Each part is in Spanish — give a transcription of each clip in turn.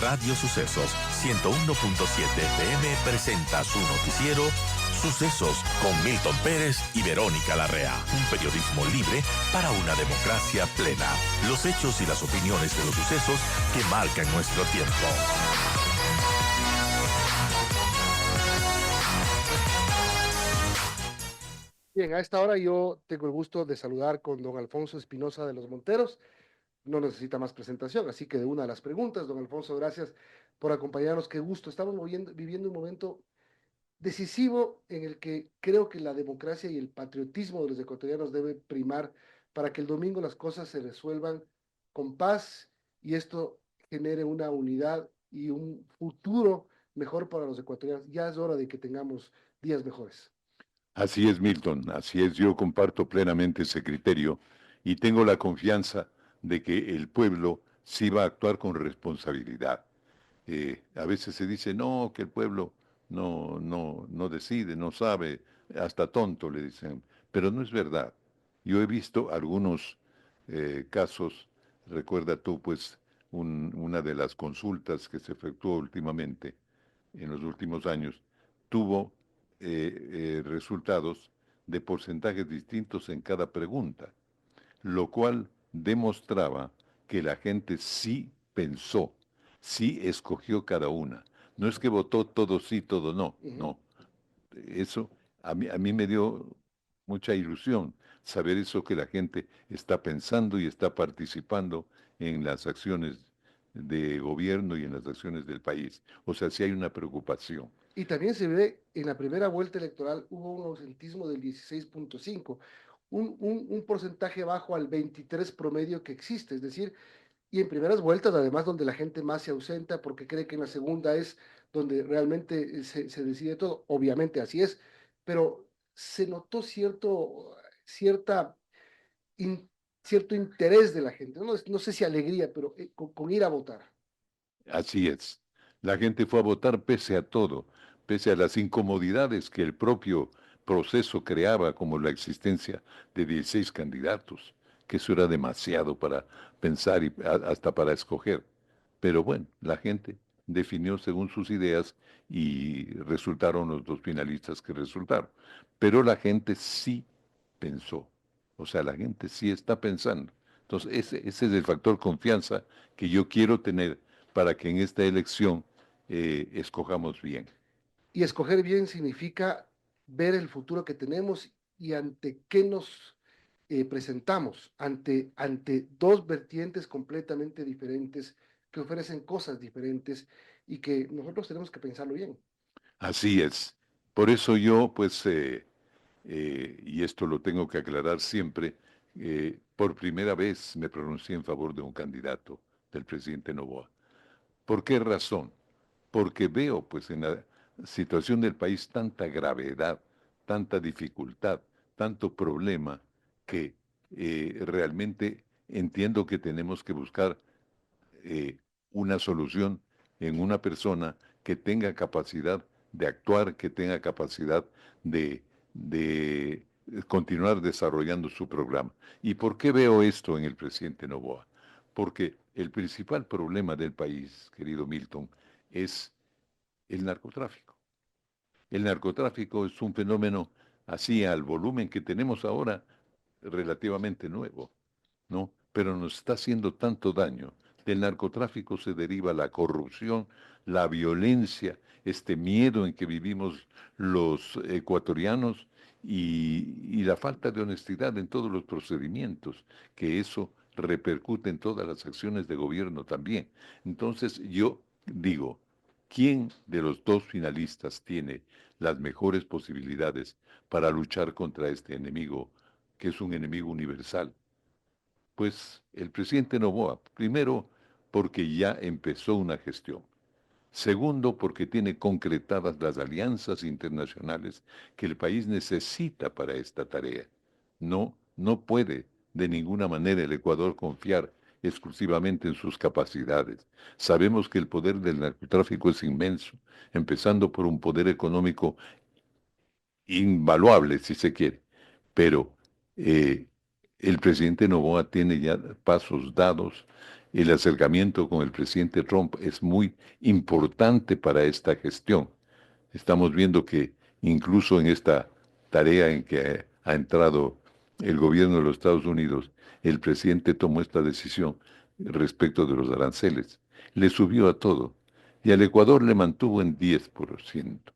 Radio Sucesos 101.7 FM presenta su noticiero Sucesos con Milton Pérez y Verónica Larrea. Un periodismo libre para una democracia plena. Los hechos y las opiniones de los sucesos que marcan nuestro tiempo. Bien, a esta hora yo tengo el gusto de saludar con don Alfonso Espinosa de los Monteros. No necesita más presentación, así que de una de las preguntas, don Alfonso, gracias por acompañarnos. Qué gusto. Estamos viviendo un momento decisivo en el que creo que la democracia y el patriotismo de los ecuatorianos debe primar para que el domingo las cosas se resuelvan con paz y esto genere una unidad y un futuro mejor para los ecuatorianos. Ya es hora de que tengamos días mejores. Así es, Milton, así es. Yo comparto plenamente ese criterio y tengo la confianza de que el pueblo sí va a actuar con responsabilidad. A veces se dice, no, que el pueblo no decide, no sabe, hasta tonto le dicen, pero no es verdad. Yo he visto algunos casos, recuerda tú, pues, una de las consultas que se efectuó últimamente, en los últimos años, tuvo resultados de porcentajes distintos en cada pregunta, lo cual demostraba que la gente sí pensó, sí escogió cada una. No es que votó todo sí, todo no, Uh-huh. no. Eso a mí me dio mucha ilusión saber eso que la gente está pensando y está participando en las acciones de gobierno y en las acciones del país. O sea, sí hay una preocupación. Y también se ve en la primera vuelta electoral hubo un ausentismo del 16.5, un porcentaje bajo al 23 promedio que existe, es decir, y en primeras vueltas además donde la gente más se ausenta porque cree que en la segunda es donde realmente se decide todo, obviamente así es, pero se notó cierta, in, cierto interés de la gente, no sé si alegría, pero con ir a votar. Así es. La gente fue a votar pese a todo, pese a las incomodidades que el propio proceso creaba, como la existencia de 16 candidatos, que eso era demasiado para pensar y hasta para escoger. Pero bueno, la gente definió según sus ideas y resultaron los dos finalistas que resultaron. Pero la gente sí pensó, o sea, la gente sí está pensando. Entonces, ese es el factor confianza que yo quiero tener para que en esta elección escojamos bien. Y escoger bien significa ver el futuro que tenemos y ante qué nos presentamos, ante dos vertientes completamente diferentes que ofrecen cosas diferentes y que nosotros tenemos que pensarlo bien. Así es. Por eso yo, pues, y esto lo tengo que aclarar siempre, por primera vez me pronuncié en favor de un candidato del presidente Noboa. ¿Por qué razón? Porque veo, pues, en la situación del país tanta gravedad, tanta dificultad, tanto problema, que realmente entiendo que tenemos que buscar eh, una solución en una persona que tenga capacidad de actuar, que tenga capacidad de continuar desarrollando su programa. ¿Y por qué veo esto en el presidente Noboa? Porque el principal problema del país, querido Milton, es el narcotráfico. El narcotráfico es un fenómeno así al volumen que tenemos ahora relativamente nuevo, ¿no? Pero nos está haciendo tanto daño. Del narcotráfico se deriva la corrupción, la violencia, este miedo en que vivimos los ecuatorianos y la falta de honestidad en todos los procedimientos, que eso repercute en todas las acciones de gobierno también. Entonces yo digo, ¿quién de los dos finalistas tiene las mejores posibilidades para luchar contra este enemigo, que es un enemigo universal? Pues el presidente Noboa, primero porque ya empezó una gestión. Segundo, porque tiene concretadas las alianzas internacionales que el país necesita para esta tarea. No puede de ninguna manera el Ecuador confiar exclusivamente en sus capacidades. Sabemos que el poder del narcotráfico es inmenso, empezando por un poder económico invaluable, si se quiere. Pero eh, el presidente Noboa tiene ya pasos dados el acercamiento con el presidente Trump es muy importante para esta gestión. Estamos viendo que incluso en esta tarea en que ha entrado el gobierno de los Estados Unidos, el presidente tomó esta decisión respecto de los aranceles. Le subió a todo y al Ecuador le mantuvo en 10%.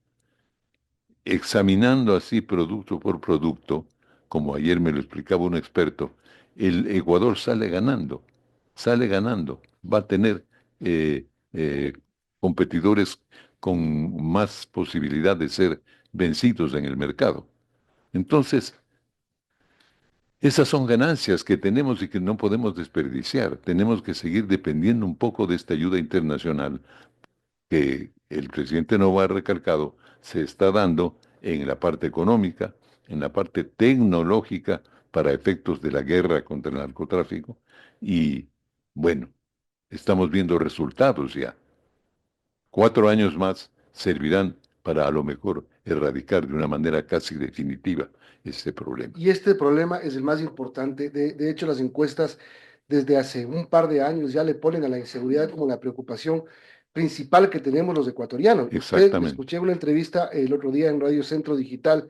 Examinando así producto por producto, como ayer me lo explicaba un experto, el Ecuador sale ganando, va a tener eh, eh, competidores con más posibilidad de ser vencidos en el mercado. Entonces, esas son ganancias que tenemos y que no podemos desperdiciar. Tenemos que seguir dependiendo un poco de esta ayuda internacional que el presidente Novoa ha recalcado se está dando en la parte económica, en la parte tecnológica para efectos de la guerra contra el narcotráfico y bueno, estamos viendo resultados ya. 4 años más servirán para a lo mejor erradicar de una manera casi definitiva este problema. Y este problema es el más importante. De hecho, las encuestas desde hace un par de años ya le ponen a la inseguridad como la preocupación principal que tenemos los ecuatorianos. Usted, le Exactamente. escuché una entrevista el otro día en Radio Centro Digital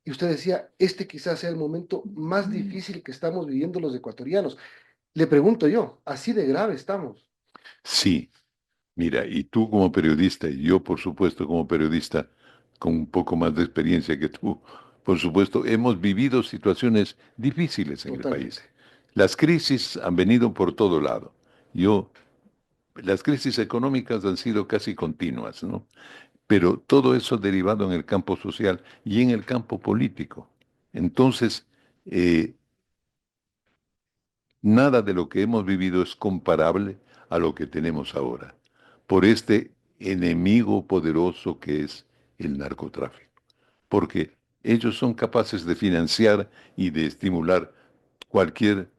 y usted decía, este quizás sea el momento más difícil que estamos viviendo los ecuatorianos. Le pregunto yo, ¿así de grave estamos? Sí, mira, y tú como periodista, y yo por supuesto como periodista, con un poco más de experiencia que tú, por supuesto, hemos vivido situaciones difíciles en el Totalmente. país. Las crisis han venido por todo lado. Yo, las crisis económicas han sido casi continuas, ¿no? Pero todo eso derivado en el campo social y en el campo político. Entonces, eh, nada de lo que hemos vivido es comparable a lo que tenemos ahora, por este enemigo poderoso que es el narcotráfico, porque ellos son capaces de financiar y de estimular cualquier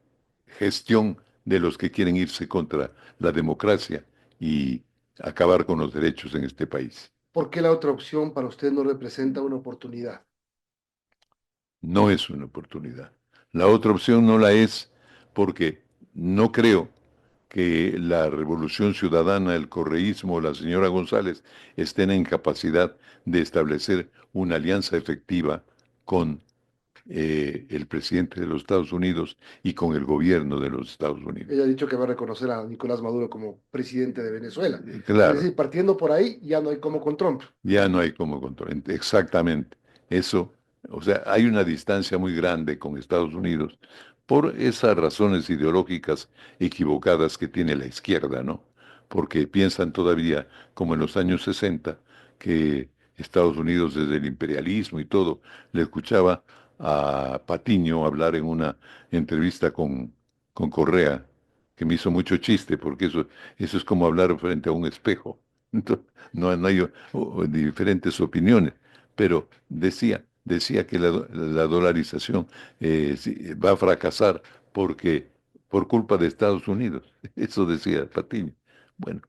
gestión de los que quieren irse contra la democracia y acabar con los derechos en este país. ¿Por qué la otra opción para usted no representa una oportunidad? No es una oportunidad. La otra opción no la es porque no creo que la Revolución Ciudadana, el correísmo, la señora González estén en capacidad de establecer una alianza efectiva con el presidente de los Estados Unidos y con el gobierno de los Estados Unidos. Ella ha dicho que va a reconocer a Nicolás Maduro como presidente de Venezuela. Es Claro, decir, partiendo por ahí, ya no hay como con Trump. ya no hay como control. Exactamente. Eso, o sea, hay una distancia muy grande con Estados Unidos por esas razones ideológicas equivocadas que tiene la izquierda, ¿no? Porque piensan todavía, como en los años 60, que Estados Unidos desde el imperialismo y todo, le escuchaba a Patiño hablar en una entrevista con Correa, que me hizo mucho chiste, porque eso es como hablar frente a un espejo. Entonces, no hay diferentes opiniones, pero decía que la dolarización sí, va a fracasar porque por culpa de Estados Unidos. Eso decía Patiño. Bueno,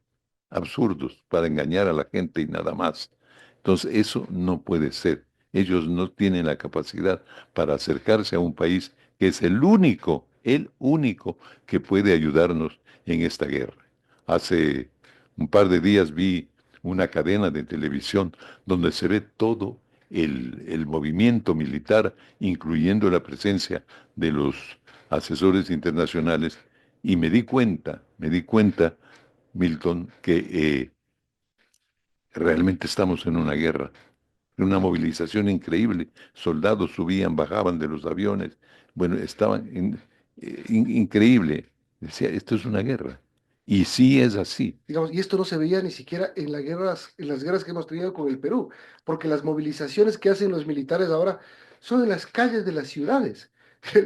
absurdos para engañar a la gente y nada más. Entonces, eso no puede ser. Ellos no tienen la capacidad para acercarse a un país que es el único que puede ayudarnos en esta guerra. Hace un par de días vi una cadena de televisión donde se ve todo el movimiento militar, incluyendo la presencia de los asesores internacionales, y me di cuenta, Milton, que realmente estamos en una guerra, en una movilización increíble. Soldados subían, bajaban de los aviones. Bueno, increíble. Decía, esto es una guerra. Y sí es así. Digamos, y esto no se veía ni siquiera en las guerras que hemos tenido con el Perú, porque las movilizaciones que hacen los militares ahora son en las calles de las ciudades.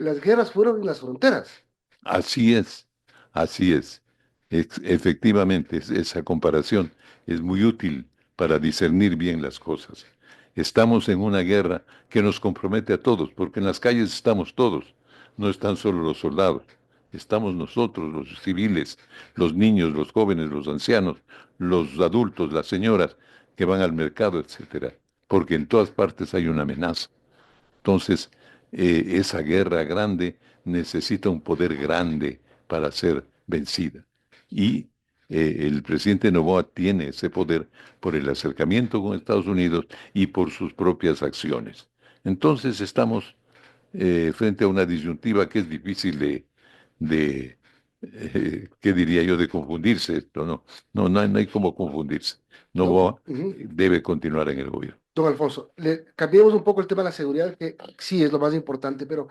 Las guerras fueron en las fronteras. Así es, así es. Efectivamente, esa comparación es muy útil para discernir bien las cosas. Estamos en una guerra que nos compromete a todos, porque en las calles estamos todos, no están solo los soldados, estamos nosotros, los civiles, los niños, los jóvenes, los ancianos, los adultos, las señoras que van al mercado, etcétera, porque en todas partes hay una amenaza. Entonces, esa guerra grande necesita un poder grande para ser vencida. y el presidente Noboa tiene ese poder por el acercamiento con Estados Unidos y por sus propias acciones. Entonces estamos frente a una disyuntiva que es difícil ¿qué diría yo?, de confundirse esto, ¿no? No hay cómo confundirse. No, Noboa debe continuar en el gobierno. don Alfonso, cambiemos un poco el tema de la seguridad, que sí es lo más importante, pero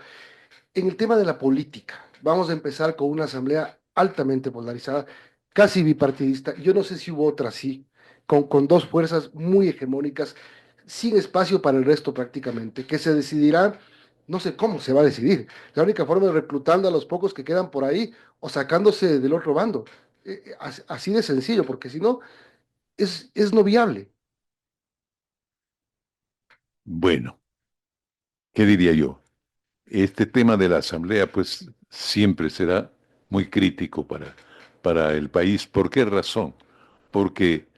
en el tema de la política, vamos a empezar con una asamblea altamente polarizada, casi bipartidista. Yo no sé si hubo otra así, con dos fuerzas muy hegemónicas, sin espacio para el resto prácticamente, que se decidirá, no sé cómo se va a decidir. La única forma es reclutando a los pocos que quedan por ahí o sacándose del otro bando. Así de sencillo, porque si no, es no viable. Bueno, ¿qué diría yo? Este tema de la asamblea, pues, siempre será muy crítico para el país. ¿Por qué razón? Porque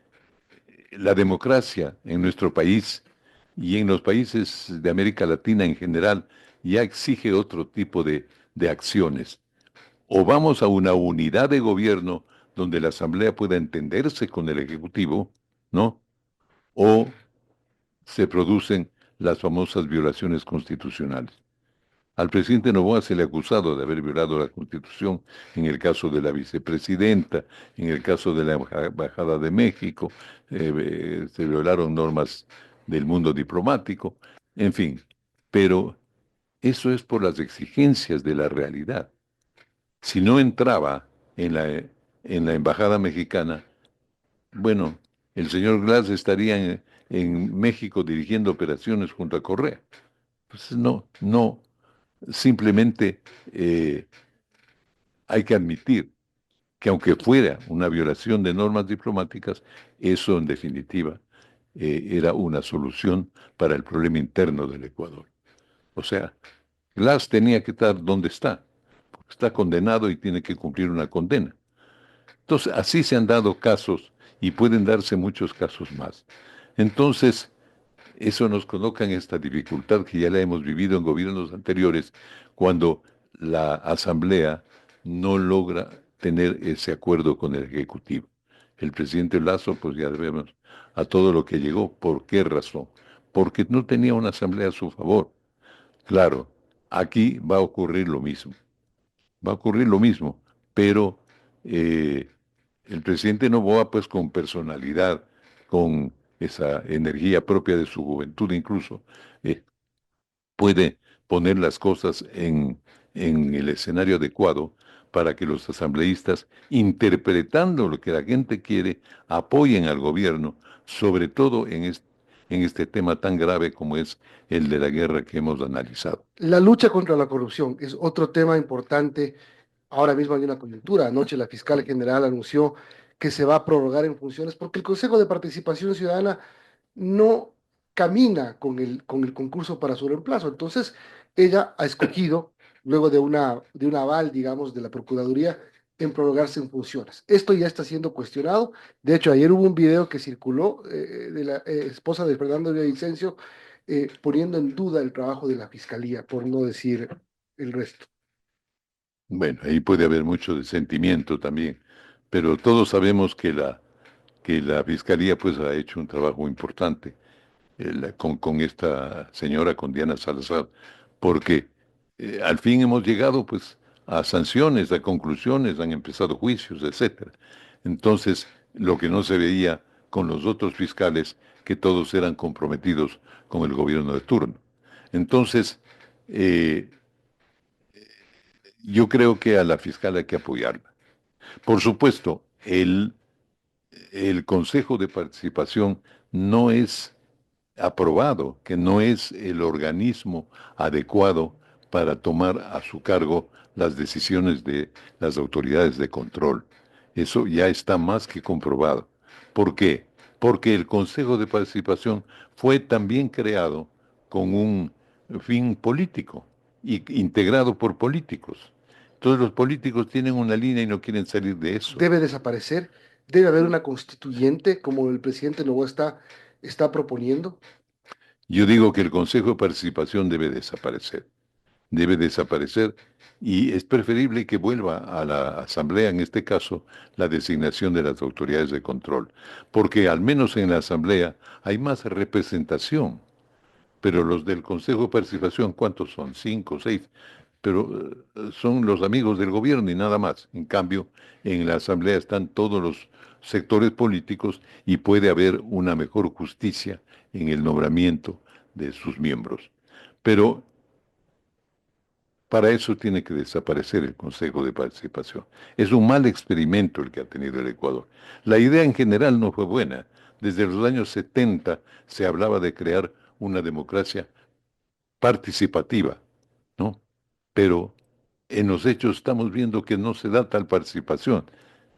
la democracia en nuestro país y en los países de América Latina en general ya exige otro tipo de acciones. O vamos a una unidad de gobierno donde la Asamblea pueda entenderse con el Ejecutivo, ¿no? O se producen las famosas violaciones constitucionales. Al presidente Noboa se le ha acusado de haber violado la Constitución en el caso de la vicepresidenta, en el caso de la Embajada de México, se violaron normas del mundo diplomático, en fin. Pero eso es por las exigencias de la realidad. Si no entraba en la Embajada Mexicana, bueno, el señor Glass estaría en México dirigiendo operaciones junto a Correa. Pues no. Simplemente hay que admitir que aunque fuera una violación de normas diplomáticas, eso en definitiva era una solución para el problema interno del Ecuador. O sea, Glass tenía que estar donde está, porque está condenado y tiene que cumplir una condena. Entonces, así se han dado casos y pueden darse muchos casos más. Entonces, eso nos coloca en esta dificultad que ya la hemos vivido en gobiernos anteriores, cuando la Asamblea no logra tener ese acuerdo con el Ejecutivo. El presidente Lazo, pues ya vemos a todo lo que llegó. ¿Por qué razón? Porque no tenía una Asamblea a su favor. Claro, aquí va a ocurrir lo mismo. Va a ocurrir lo mismo, pero eh, el presidente Noboa, pues con personalidad, con esa energía propia de su juventud incluso, eh, puede poner las cosas en el escenario adecuado para que los asambleístas, interpretando lo que la gente quiere, apoyen al gobierno, sobre todo en este tema tan grave como es el de la guerra que hemos analizado. La lucha contra la corrupción es otro tema importante. Ahora mismo hay una coyuntura. Anoche la fiscal general anunció que se va a prorrogar en funciones porque el Consejo de Participación Ciudadana no camina con el concurso para su reemplazo. Entonces, ella ha escogido, luego de un aval, digamos, de la Procuraduría, en prorrogarse en funciones. Esto ya está siendo cuestionado. De hecho, ayer hubo un video que circuló de la esposa de Fernando Villavicencio poniendo en duda el trabajo de la Fiscalía, por no decir el resto. Bueno, ahí puede haber mucho de sentimiento también, pero todos sabemos que la Fiscalía pues ha hecho un trabajo importante con esta señora, con Diana Salazar, porque al fin hemos llegado pues a sanciones, a conclusiones, han empezado juicios, etcétera. Entonces, lo que no se veía con los otros fiscales, que todos eran comprometidos con el gobierno de turno. Entonces, eh, yo creo que a la fiscal hay que apoyarla. Por supuesto, el Consejo de Participación no es aprobado, que no es el organismo adecuado para tomar a su cargo las decisiones de las autoridades de control. Eso ya está más que comprobado. ¿Por qué? Porque el Consejo de Participación fue también creado con un fin político y integrado por políticos. Todos los políticos tienen una línea y no quieren salir de eso. Debe desaparecer, debe haber una constituyente, como el presidente Novoa está proponiendo. Yo digo que el Consejo de Participación debe desaparecer. debe desaparecer y es preferible que vuelva a la Asamblea, en este caso, la designación de las autoridades de control, porque al menos en la Asamblea hay más representación, pero los del Consejo de Participación, ¿cuántos son? Cinco, seis, pero son los amigos del gobierno y nada más. En cambio, en la Asamblea están todos los sectores políticos y puede haber una mejor justicia en el nombramiento de sus miembros. Pero para eso tiene que desaparecer el Consejo de Participación. Es un mal experimento el que ha tenido el Ecuador. La idea en general no fue buena. Desde los años 70 se hablaba de crear una democracia participativa, ¿no? Pero en los hechos estamos viendo que no se da tal participación.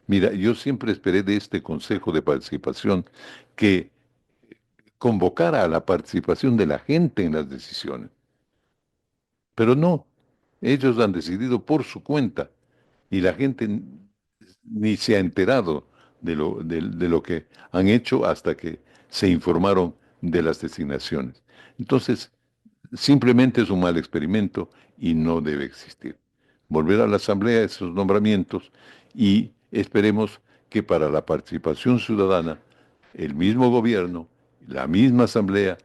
Mira, yo siempre esperé de este Consejo de Participación que convocara a la participación de la gente en las decisiones. Pero no, ellos han decidido por su cuenta y la gente ni se ha enterado de lo que han hecho hasta que se informaron de las designaciones. Entonces, simplemente es un mal experimento y no debe existir. Volver a la Asamblea esos nombramientos y esperemos que para la participación ciudadana el mismo gobierno, la misma Asamblea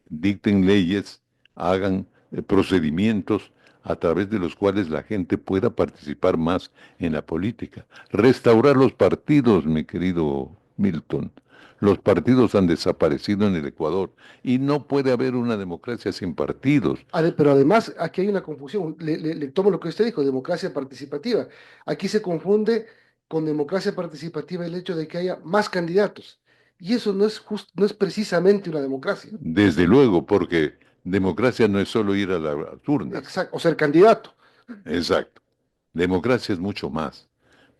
dicten leyes, hagan procedimientos a través de los cuales la gente pueda participar más en la política. Restaurar los partidos, mi querido Milton. Los partidos han desaparecido en el Ecuador y no puede haber una democracia sin partidos. Pero además, aquí hay una confusión. Le tomo lo que usted dijo, democracia participativa. Aquí se confunde con democracia participativa el hecho de que haya más candidatos. Y eso no es precisamente una democracia. Desde luego, porque democracia no es solo ir a las urnas. Exacto, o ser candidato. Exacto. Democracia es mucho más.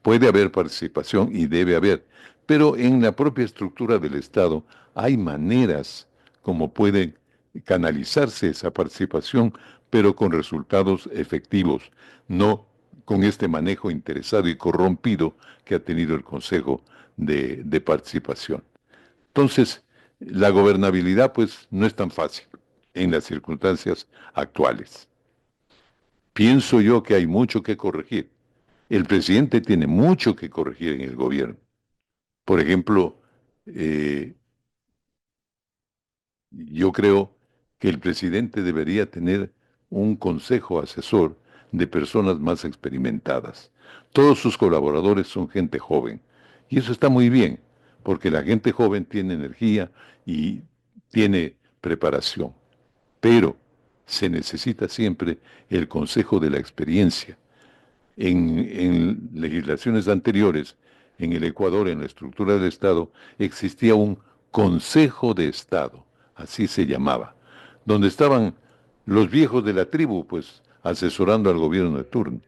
Puede haber participación y debe haber, pero en la propia estructura del Estado hay maneras como puede canalizarse esa participación, pero con resultados efectivos, no con este manejo interesado y corrompido que ha tenido el Consejo de Participación. Entonces, la gobernabilidad pues no es tan fácil en las circunstancias actuales. Pienso yo que hay mucho que corregir. El presidente tiene mucho que corregir en el gobierno. Por ejemplo, eh, yo creo que el presidente debería tener un consejo asesor de personas más experimentadas. Todos sus colaboradores son gente joven. Y eso está muy bien, porque la gente joven tiene energía y tiene preparación. Pero se necesita siempre el consejo de la experiencia. En legislaciones anteriores, en el Ecuador, en la estructura del Estado, existía un Consejo de Estado, así se llamaba, donde estaban los viejos de la tribu, pues, asesorando al gobierno de turno.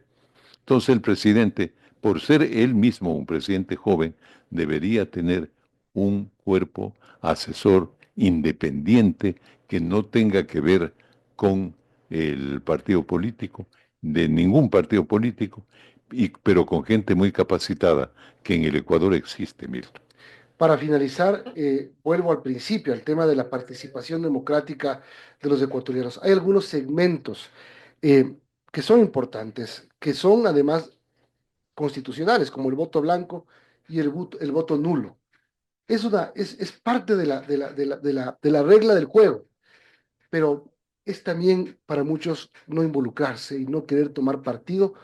Entonces el presidente, por ser él mismo un presidente joven, debería tener un cuerpo asesor independiente que no tenga que ver con el partido político, de ningún partido político, pero con gente muy capacitada que en el Ecuador existe, Milton. Para finalizar, vuelvo al principio, al tema de la participación democrática de los ecuatorianos. Hay algunos segmentos eh, que son importantes, que son además constitucionales, como el voto blanco y el voto nulo. Es parte de la regla del juego, pero es también para muchos no involucrarse y no querer tomar partido,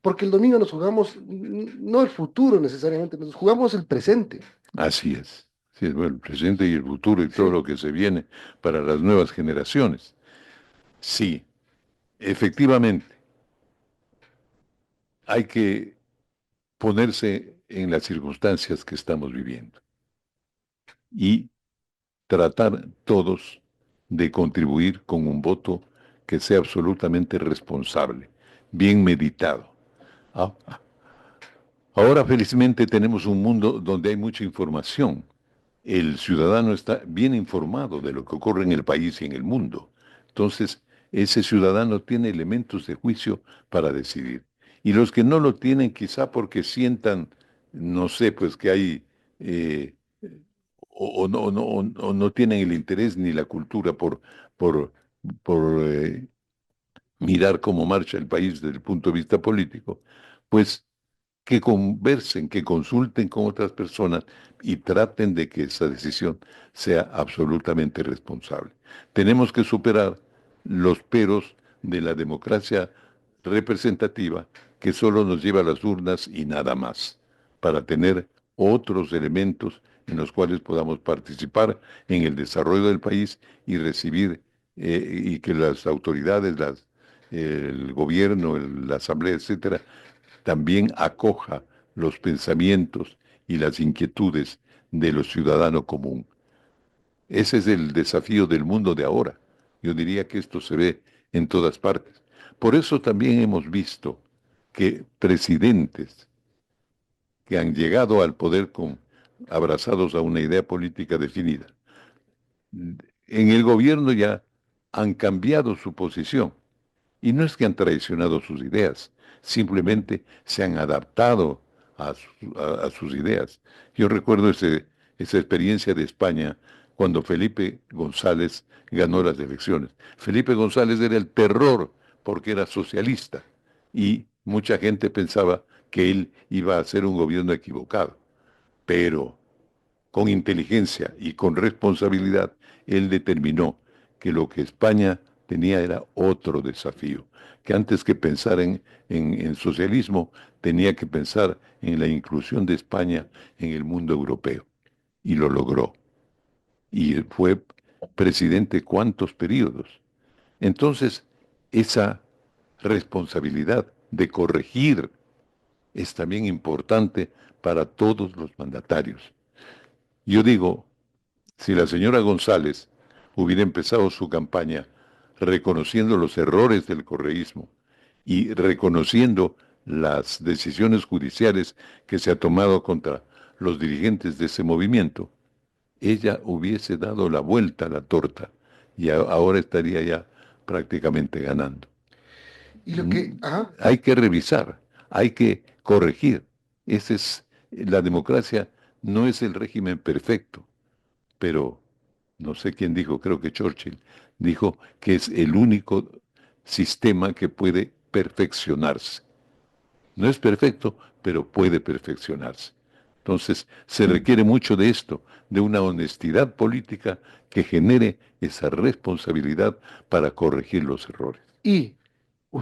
porque el domingo nos jugamos no el futuro necesariamente, nos jugamos el presente. Así es. Sí, bueno, el presente y el futuro y todo Sí, lo que se viene para las nuevas generaciones. Sí, efectivamente, hay que ponerse en las circunstancias que estamos viviendo y tratar todos de contribuir con un voto que sea absolutamente responsable, bien meditado. Ah, Ahora felizmente tenemos un mundo donde hay mucha información. El ciudadano está bien informado de lo que ocurre en el país y en el mundo. Entonces, ese ciudadano tiene elementos de juicio para decidir. Y los que no lo tienen, quizá porque sientan, no sé, pues que hay, eh, o no tienen el interés ni la cultura por, por mirar cómo marcha el país desde el punto de vista político, pues que conversen, que consulten con otras personas y traten de que esa decisión sea absolutamente responsable. Tenemos que superar los peros de la democracia representativa que solo nos lleva a las urnas y nada más, para tener otros elementos en los cuales podamos participar en el desarrollo del país y recibir y que las autoridades, el gobierno, la asamblea, etcétera, también acoja los pensamientos y las inquietudes de los ciudadanos común. Ese es el desafío del mundo de ahora. Yo diría que esto se ve en todas partes. Por eso también hemos visto que presidentes que han llegado al poder abrazados a una idea política definida, en el gobierno ya han cambiado su posición. Y no es que han traicionado sus ideas, simplemente se han adaptado a sus ideas. Yo recuerdo esa experiencia de España cuando Felipe González ganó las elecciones. Felipe González era el terror porque era socialista y mucha gente pensaba que él iba a hacer un gobierno equivocado. Pero con inteligencia y con responsabilidad, él determinó que lo que España tenía era otro desafío, que antes que pensar en socialismo, tenía que pensar en la inclusión de España en el mundo europeo. Y lo logró. Y fue presidente cuántos periodos. Entonces, esa responsabilidad de corregir es también importante para todos los mandatarios. Yo digo, si la señora González hubiera empezado su campaña reconociendo los errores del correísmo y reconociendo las decisiones judiciales que se ha tomado contra los dirigentes de ese movimiento, ella hubiese dado la vuelta a la torta y ahora estaría ya prácticamente ganando. Y lo que, ajá, Hay que revisar, hay que corregir. La democracia no es el régimen perfecto, pero no sé quién dijo, creo que Churchill, dijo que es el único sistema que puede perfeccionarse. No es perfecto, pero puede perfeccionarse. Entonces, se requiere mucho de esto, de una honestidad política que genere esa responsabilidad para corregir los errores. y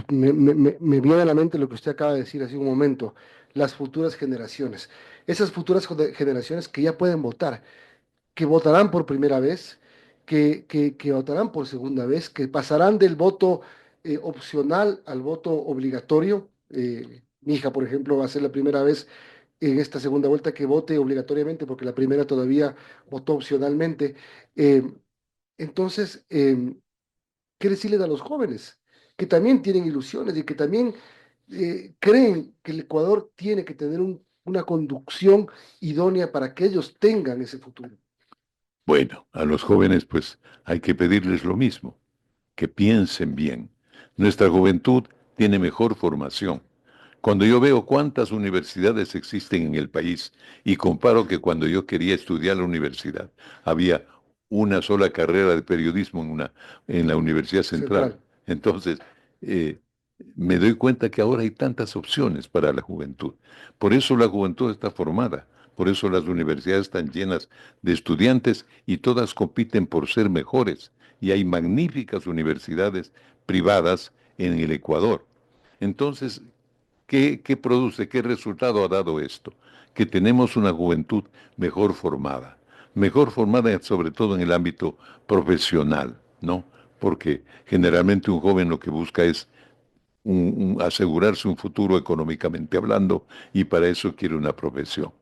me viene a la mente lo que usted acaba de decir hace un momento, las futuras generaciones. Esas futuras generaciones que ya pueden votar, que votarán por primera vez, que votarán por segunda vez, que pasarán del voto opcional al voto obligatorio. Mi hija, por ejemplo, va a ser la primera vez en esta segunda vuelta que vote obligatoriamente, porque la primera todavía votó opcionalmente. Eh, entonces, ¿qué decirles a los jóvenes? Que también tienen ilusiones y que también creen que el Ecuador tiene que tener una conducción idónea para que ellos tengan ese futuro. Bueno, a los jóvenes pues hay que pedirles lo mismo, que piensen bien. Nuestra juventud tiene mejor formación. Cuando yo veo cuántas universidades existen en el país y comparo que cuando yo quería estudiar la universidad había una sola carrera de periodismo en la Universidad Central. Central. Entonces, eh, me doy cuenta que ahora hay tantas opciones para la juventud. Por eso la juventud está formada, por eso las universidades están llenas de estudiantes y todas compiten por ser mejores. Y hay magníficas universidades privadas en el Ecuador. Entonces, ¿qué produce? ¿Qué resultado ha dado esto? Que tenemos una juventud mejor formada sobre todo en el ámbito profesional, ¿no? Porque generalmente un joven lo que busca es asegurarse un futuro económicamente hablando y para eso quiere una profesión.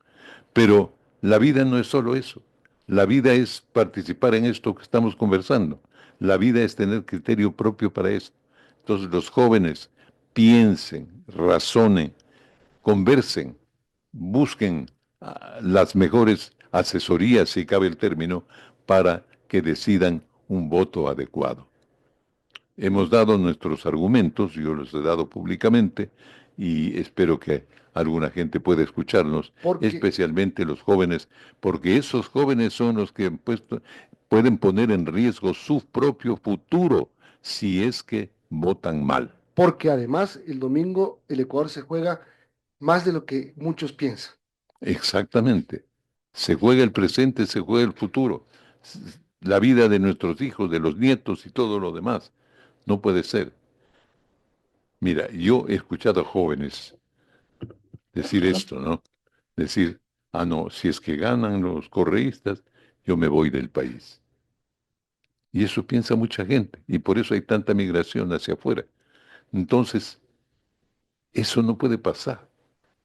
Pero la vida no es solo eso. La vida es participar en esto que estamos conversando. La vida es tener criterio propio para esto. Entonces los jóvenes piensen, razonen, conversen, busquen las mejores asesorías, si cabe el término, para que decidan un voto adecuado. Hemos dado nuestros argumentos, yo los he dado públicamente y espero que alguna gente pueda escucharnos, Porque, especialmente los jóvenes, porque esos jóvenes son los que pueden poner en riesgo su propio futuro si es que votan mal. Porque además el domingo el Ecuador se juega más de lo que muchos piensan. Exactamente. Se juega el presente, se juega el futuro. La vida de nuestros hijos, de los nietos y todo lo demás. No puede ser. Mira, yo he escuchado a jóvenes decir esto, ¿no? Decir, ah, no, si es que ganan los correístas, yo me voy del país. Y eso piensa mucha gente, y por eso hay tanta migración hacia afuera. Entonces, eso no puede pasar.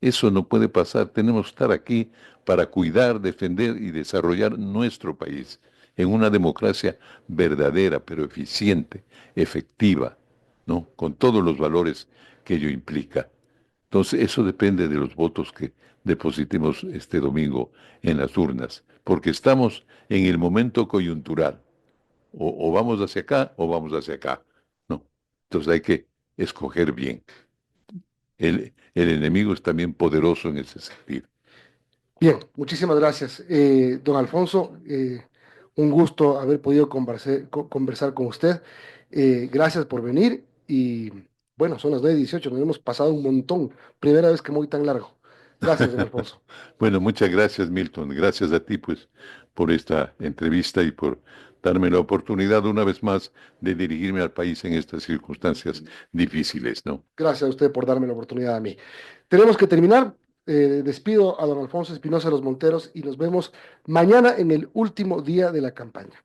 Eso no puede pasar. Tenemos que estar aquí para cuidar, defender y desarrollar nuestro país en una democracia verdadera, pero eficiente, efectiva, ¿no? Con todos los valores que ello implica. Entonces, eso depende de los votos que depositemos este domingo en las urnas, porque estamos en el momento coyuntural. O vamos hacia acá o vamos hacia acá. No. Entonces hay que escoger bien. El enemigo es también poderoso en ese sentido. Bien, muchísimas gracias. Don Alfonso, un gusto haber podido conversar con usted. Gracias por venir y bueno, son las 9:18, nos hemos pasado un montón. Primera vez que voy tan largo. Gracias, don Alfonso. Bueno, muchas gracias, Milton. Gracias a ti, pues, por esta entrevista y por darme la oportunidad una vez más de dirigirme al país en estas circunstancias difíciles, ¿no? Gracias a usted por darme la oportunidad a mí. Tenemos que terminar. Despido a don Alfonso Espinosa de los Monteros y nos vemos mañana en el último día de la campaña.